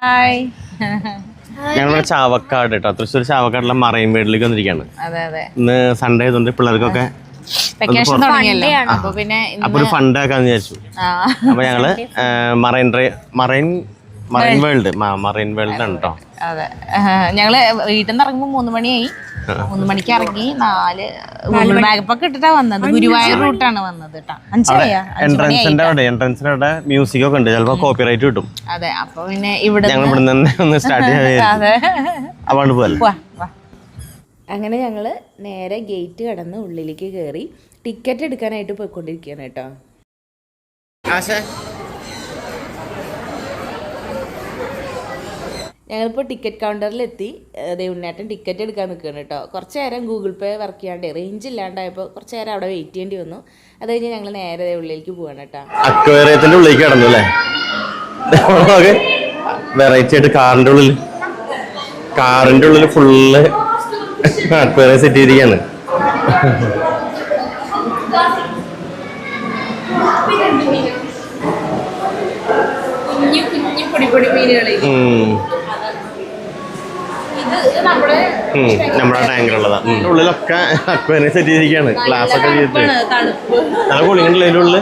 Hi. ഞങ്ങളുടെ ചാവക്കാട് കേട്ടോ, Thrissur ചാവക്കാടുള്ള marine വേൾഡിലേക്ക് വന്നിരിക്കുകയാണ്. ഇന്ന് സൺഡേ ആയതുകൊണ്ട് പിള്ളേർക്കൊക്കെ അപ്പൊ ഒരു ഫണ്ട് ആക്കാന്ന് വിചാരിച്ചു. അപ്പൊ ഞങ്ങള് മറൈൻ വേൾഡ് ആണ് കേട്ടോ. അതെ, ഞങ്ങള് വീട്ടിൽ നിന്ന് ഇറങ്ങുമ്പോ 3 മണിയായി. 3 മണിക്ക് ഇറങ്ങി 4 ബാഗപ്പൊക്കെ ഇട്ടിട്ടാ വന്നത്. ഗുരുവായൂർ റൂട്ടാണ് വന്നത് കേട്ടോ. എൻട്രൻസിന്റെ അവിടെ മ്യൂസിക് ഒക്കെ ഉണ്ട്, ചിലപ്പോ കോപ്പിറൈറ്റ് കിട്ടും. അതെ, അപ്പൊ പിന്നെ ഇവിടെ ഞങ്ങൾ ഇവിടെ നിന്ന് ഒന്ന് സ്റ്റാർട്ട് ചെയ്യാൻ പോലെ. അങ്ങനെ ഞങ്ങൾ നേരെ ഗേറ്റ് കടന്ന് ഉള്ളിലേക്ക് കയറി ടിക്കറ്റ് എടുക്കാനായിട്ട് പോയിക്കൊണ്ടിരിക്കുകയാണ് കേട്ടോ. ഞങ്ങളിപ്പോൾ ടിക്കറ്റ് കൗണ്ടറിലെത്തി. ഉണ്ണേട്ടൻ ടിക്കറ്റ് എടുക്കാൻ നിൽക്കുകയാണ് കേട്ടോ. കുറച്ച് നേരം ഗൂഗിൾ പേ വർക്ക് ചെയ്യാണ്ട് റേഞ്ച് ഇല്ലാണ്ടായപ്പോൾ കുറച്ച് നേരം അവിടെ വെയിറ്റ് ചെയ്യേണ്ടി വന്നു. അത് കഴിഞ്ഞ് ഞങ്ങൾ നേരെ ഉള്ളിലേക്ക് പോവാണ് കേട്ടോ. അക്വേറിയത്തിന്റെ ഉള്ളിലേക്ക് കടന്നു അല്ലേ? വെറൈറ്റി ആയിട്ട് കാറിന്റെ ഉള്ളിൽ ഫുള്ള് അക്വേറിയം സെറ്റ് ചെയ്തിരിക്കുകയാണ്. നമ്മുടെ ടാങ്കിലുള്ളതാ. ഉള്ളിലൊക്കെ അക്വേറിയം സെറ്റ് ചെയ്തിരിക്കുകയാണ്. ഗ്ലാസ് ഒക്കെ ചെയ്തിട്ട് നല്ല കൂളിംഗ് ഉള്ളിൽ.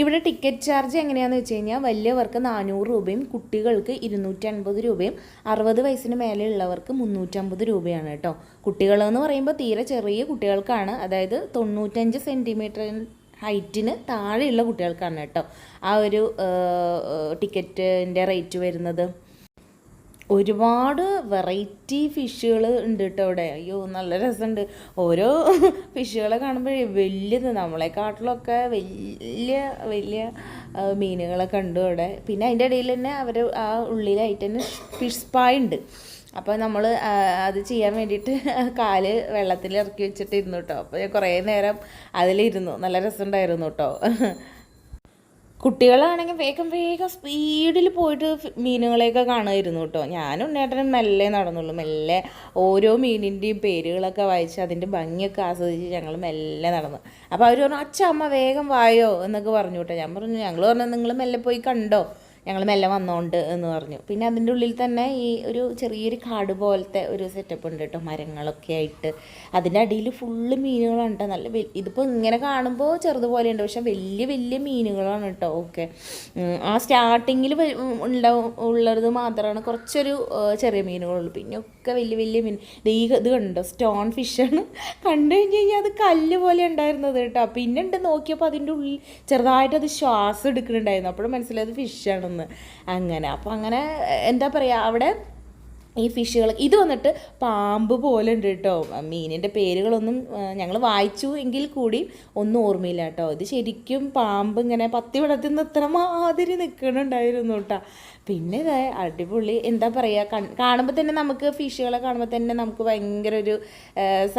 ഇവിടെ ടിക്കറ്റ് ചാർജ് എങ്ങനെയാണെന്ന് വെച്ച് കഴിഞ്ഞാൽ വലിയവർക്ക് 400 രൂപയും കുട്ടികൾക്ക് 250 രൂപയും 60 വയസ്സിന് മേലെ ഉള്ളവർക്ക് 350 രൂപയാണ് കേട്ടോ. കുട്ടികളെന്ന് പറയുമ്പോൾ തീരെ ചെറിയ കുട്ടികൾക്കാണ്, അതായത് 95 സെൻറ്റിമീറ്റർ ഹൈറ്റിന് താഴെയുള്ള കുട്ടികൾക്കാണ് കേട്ടോ ആ ഒരു ടിക്കറ്റിൻ്റെ റേറ്റ് വരുന്നത്. ഒരുപാട് വെറൈറ്റി ഫിഷുകൾ ഉണ്ട് കേട്ടോ അവിടെ. അയ്യോ നല്ല രസമുണ്ട്. ഓരോ ഫിഷുകളെ കാണുമ്പോഴേ വലിയത് നമ്മളെക്കാട്ടിലൊക്കെ വലിയ മീനുകളൊക്കെ ഉണ്ട് അവിടെ. പിന്നെ അതിൻ്റെ ഇടയിൽ തന്നെ അവർ ആ ഉള്ളിലായിട്ട് തന്നെ ഫിഷ് സ്പാ ഉണ്ട്. അപ്പോൾ നമ്മൾ അത് ചെയ്യാൻ വേണ്ടിയിട്ട് കാല് വെള്ളത്തിൽ ഇറക്കി വെച്ചിട്ട് ഇരുന്നു കേട്ടോ. അപ്പോൾ ഞാൻ കുറേ നേരം അതിലിരുന്നു. നല്ല രസമുണ്ടായിരുന്നു കേട്ടോ. കുട്ടികളാണെങ്കിൽ വേഗം സ്പീഡിൽ പോയിട്ട് മീനുകളെയൊക്കെ കാണുമായിരുന്നു കേട്ടോ. ഞാനും ഉണ്ണേട്ടനും മെല്ലെ നടന്നുള്ളൂ. മെല്ലെ ഓരോ മീനിൻ്റെയും പേരുകളൊക്കെ വായിച്ച് അതിൻ്റെ ഭംഗിയൊക്കെ ആസ്വദിച്ച് ഞങ്ങൾ മെല്ലെ നടന്നു. അപ്പോൾ അവർ പറഞ്ഞു, അമ്മ വേഗം വായോ എന്നൊക്കെ പറഞ്ഞു കേട്ടോ. ഞാൻ പറഞ്ഞു, ഞങ്ങൾ പറഞ്ഞു നിങ്ങൾ മെല്ലെ പോയി കണ്ടോ, ഞങ്ങൾ മെല്ലെ വന്നോണ്ട് എന്ന് പറഞ്ഞു. പിന്നെ അതിൻ്റെ ഉള്ളിൽ തന്നെ ഈ ഒരു ചെറിയൊരു കാട് പോലത്തെ ഒരു സെറ്റപ്പ് ഉണ്ട് കേട്ടോ, മരങ്ങളൊക്കെ ആയിട്ട്. അതിൻ്റെ അടിയിൽ ഫുള്ള് മീനുകളാണ് കേട്ടോ. നല്ല ഇതിപ്പോൾ ഇങ്ങനെ കാണുമ്പോൾ ചെറുതുപോലെയുണ്ട്, പക്ഷെ വലിയ മീനുകളാണ് കേട്ടോ. ഓക്കെ, ആ സ്റ്റാർട്ടിങ്ങിൽ ഉള്ളത് മാത്രമാണ് കുറച്ചൊരു ചെറിയ മീനുകളുള്ളൂ. പിന്നെ ഒക്കെ വലിയ മീൻ. ഇത് കണ്ടോ, സ്റ്റോൺ ഫിഷാണ്. കണ്ടു കഴിഞ്ഞാൽ അത് കല്ല് പോലെ ഉണ്ടായിരുന്നത് കേട്ടോ. പിന്നെ ഉണ്ട് നോക്കിയപ്പോൾ അതിൻ്റെ ഉള്ളിൽ ചെറുതായിട്ട് അത് ശ്വാസം എടുക്കുന്നുണ്ടായിരുന്നു. അപ്പോഴും മനസ്സിലായത് ഫിഷാണെന്ന്. അങ്ങനെ അപ്പോൾ അങ്ങനെ എന്താ പറയുക, അവിടെ ഈ ഫിഷുകൾ ഇത് വന്നിട്ട് പാമ്പ് പോലെ ഉണ്ട് കേട്ടോ. മീനിൻ്റെ പേരുകളൊന്നും ഞങ്ങൾ വായിച്ചു എങ്കിൽ കൂടി ഒന്നും ഓർമ്മയില്ല കേട്ടോ. ഇത് ശരിക്കും പാമ്പ് ഇങ്ങനെ പത്തി വിടത്തുനിന്ന് ഇത്ര മാതിരി നിൽക്കണുണ്ടായിരുന്നു കേട്ടോ. പിന്നെ ഇത് അടിപൊളി, എന്താ പറയുക, കാണുമ്പോൾ തന്നെ നമുക്ക് ഫിഷുകളെ കാണുമ്പോൾ തന്നെ നമുക്ക് ഭയങ്കര ഒരു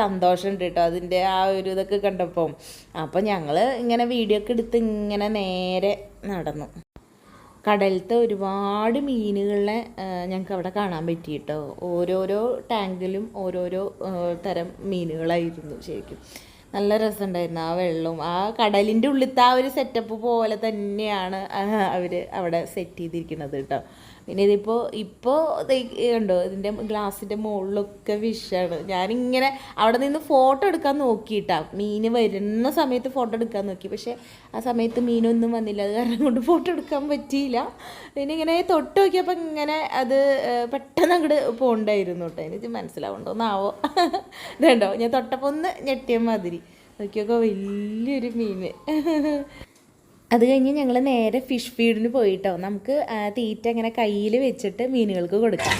സന്തോഷമുണ്ട് കേട്ടോ അതിൻ്റെ ആ ഒരു ഇതൊക്കെ കണ്ടപ്പോൾ. അപ്പോൾ ഞങ്ങൾ ഇങ്ങനെ വീഡിയോ ഒക്കെ എടുത്ത് ഇങ്ങനെ നേരെ നടന്നു. കടലത്തെ ഒരുപാട് മീനുകളെ ഞങ്ങൾക്ക് അവിടെ കാണാൻ പറ്റി കേട്ടോ. ഓരോരോ ടാങ്കിലും ഓരോരോ തരം മീനുകളായിരുന്നു. ശരിക്കും നല്ല രസമുണ്ടായിരുന്നു. ആ വെള്ളവും ആ കടലിൻ്റെ ഉള്ളിലത്തെ ആ ഒരു സെറ്റപ്പ് പോലെ തന്നെയാണ് അവർ അവിടെ സെറ്റ് ചെയ്തിരിക്കുന്നത് കേട്ടോ. പിന്നെ ഇപ്പോൾ കണ്ടോ, ഇതിൻ്റെ ഗ്ലാസിൻ്റെ മുകളിലൊക്കെ ഫിഷാണ്. ഞാനിങ്ങനെ അവിടെ നിന്ന് ഫോട്ടോ എടുക്കാൻ നോക്കിയിട്ടാ, മീൻ വരുന്ന സമയത്ത് ഫോട്ടോ എടുക്കാൻ നോക്കി. പക്ഷേ ആ സമയത്ത് മീനൊന്നും വന്നില്ല, അത് കാരണം കൊണ്ട് ഫോട്ടോ എടുക്കാൻ പറ്റിയില്ല. പിന്നെ ഇങ്ങനെ തൊട്ട് നോക്കിയപ്പോൾ ഇങ്ങനെ അത് പെട്ടെന്ന് അങ്ങോട്ട് പോകണ്ടായിരുന്നു കേട്ടോ. എനിക്ക് മനസ്സിലാവുണ്ടോന്നാവോ, ഇതുണ്ടോ ഞാൻ തൊട്ടപ്പോൾ ഒന്ന് ഞെട്ടിയ മാതിരി നോക്കിയൊക്കെ വലിയൊരു മീൻ. അത് കഴിഞ്ഞ് ഞങ്ങൾ നേരെ ഫിഷ് ഫീഡിന് പോയിട്ടോ. നമുക്ക് തീറ്റ ഇങ്ങനെ കയ്യിൽ വെച്ചിട്ട് മീനുകൾക്ക് കൊടുക്കാം.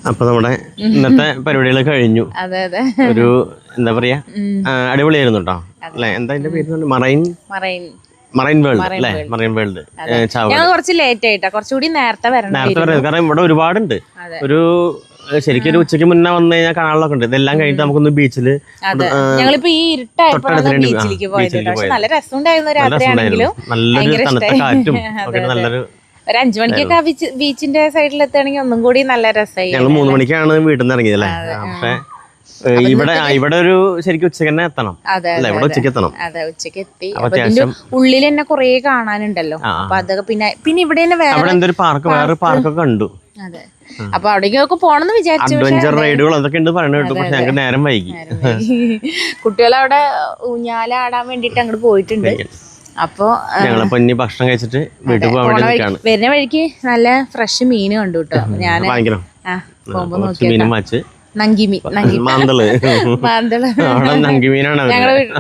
അപ്പൊ നമ്മുടെ ഇന്നത്തെ പരിപാടികൾ കഴിഞ്ഞു. ഒരു എന്താ പറയാ, അടിപൊളിയായിരുന്നു കേട്ടോ അല്ലെ? എന്താ അതിന്റെ പേര്? മറൈൻ വേൾഡ് അല്ലേ? Marine world. കുറച്ച് ലേറ്റ് ആയിട്ടാ, കുറച്ചുകൂടി നേരത്തെ വരണം. കാരണം ഇവിടെ ഒരുപാടുണ്ട്. ഒരു ശരിക്കും ഒരു ഉച്ചയ്ക്ക് മുന്നേ വന്നു കഴിഞ്ഞാൽ കാണാനൊക്കെ ഉണ്ട്. ഇതെല്ലാം കഴിഞ്ഞിട്ട് നമുക്കൊന്ന് ബീച്ചിൽ അതെ, ഞങ്ങളിപ്പോ ഈ ഇരുട്ടായപ്പോഴാണ് ബീച്ചിലേക്ക് പോയത്. പക്ഷെ നല്ല രസമുണ്ടായിരുന്നു രാത്രിയാണെങ്കിലും. നല്ലൊരു തണുത്ത കാറ്റും ഒക്കെ നല്ലൊരു. ഒരു 5 മണിക്കൊക്കെ ബീച്ചിന്റെ സൈഡിൽ എത്തുകയാണെങ്കിൽ ഒന്നും കൂടി നല്ല രസമായി. ഞങ്ങൾ 3 മണിക്കാണ് വീട്ടിൽ നിന്ന് ഇറങ്ങിയത് അല്ലേ. പക്ഷെ ഇവിടെ ഒരു ശരിക്കും ഉച്ചക്ക് തന്നെ എത്തണം. അല്ല ഇവിടെ ഉച്ചക്ക് എത്തണം. അതെ, ഉച്ചക്ക് എത്തി. ഉള്ളിൽ തന്നെ കൊറേ കാണാനുണ്ടല്ലോ. അപ്പൊ അതൊക്കെ പിന്നെ ഇവിടെ തന്നെ വേറെ പാർക്കൊക്കെ കണ്ടു. അതെ, അപ്പൊ അവിടേക്കൊക്കെ പോണെന്ന് വിചാരിച്ചു. അഡ്വഞ്ചർ റൈഡുകൾ അതൊക്കെ ഉണ്ട് പറയുന്നത് കേട്ടു. പക്ഷെ ഞങ്ങൾക്ക് നേരം വൈകി. കുട്ടികളവിടെ ഊഞ്ഞാലാടാൻ വേണ്ടിട്ട് അങ്ങോട്ട് പോയിട്ടുണ്ട്. അപ്പൊ ഞങ്ങളിപ്പോ ഇനി ഭക്ഷണം കഴിച്ചിട്ട് വീട്ടിൽ പോകാൻ വേണ്ടി നിൽക്കാണ്. വരുന്ന വഴിക്ക് നല്ല ഫ്രഷ് മീൻ കണ്ടു കേട്ടോ. ഞാൻ പോകുമ്പോ നോക്കി മാന്തള് നങ്കിമീനാണ്.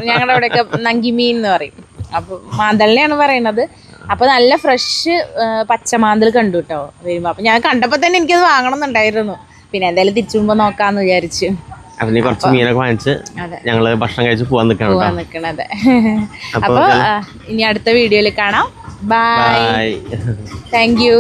ഞങ്ങളുടെ അവിടെയൊക്കെ നങ്കിമീൻ എന്ന് പറയും. അപ്പൊ മാന്തളിനെയാണ് പറയണത്. അപ്പൊ നല്ല ഫ്രഷ് പച്ചമാന്തൽ കണ്ടു കേട്ടോ വരുമ്പോ. അപ്പൊ ഞാൻ കണ്ടപ്പോ തന്നെ എനിക്കത് വാങ്ങണം എന്നുണ്ടായിരുന്നു. പിന്നെ എന്തായാലും തിരിച്ചു പോകുമ്പോ നോക്കാന്ന് വിചാരിച്ചു. അതിന് കുറച്ച് മീനൊക്കെ വാങ്ങിച്ച് ഞങ്ങള് ഭക്ഷണം കഴിച്ച് പോവാൻ നിൽക്കണത്. അപ്പൊ ഇനി അടുത്ത വീഡിയോയിൽ കാണാം. Bye, thank U.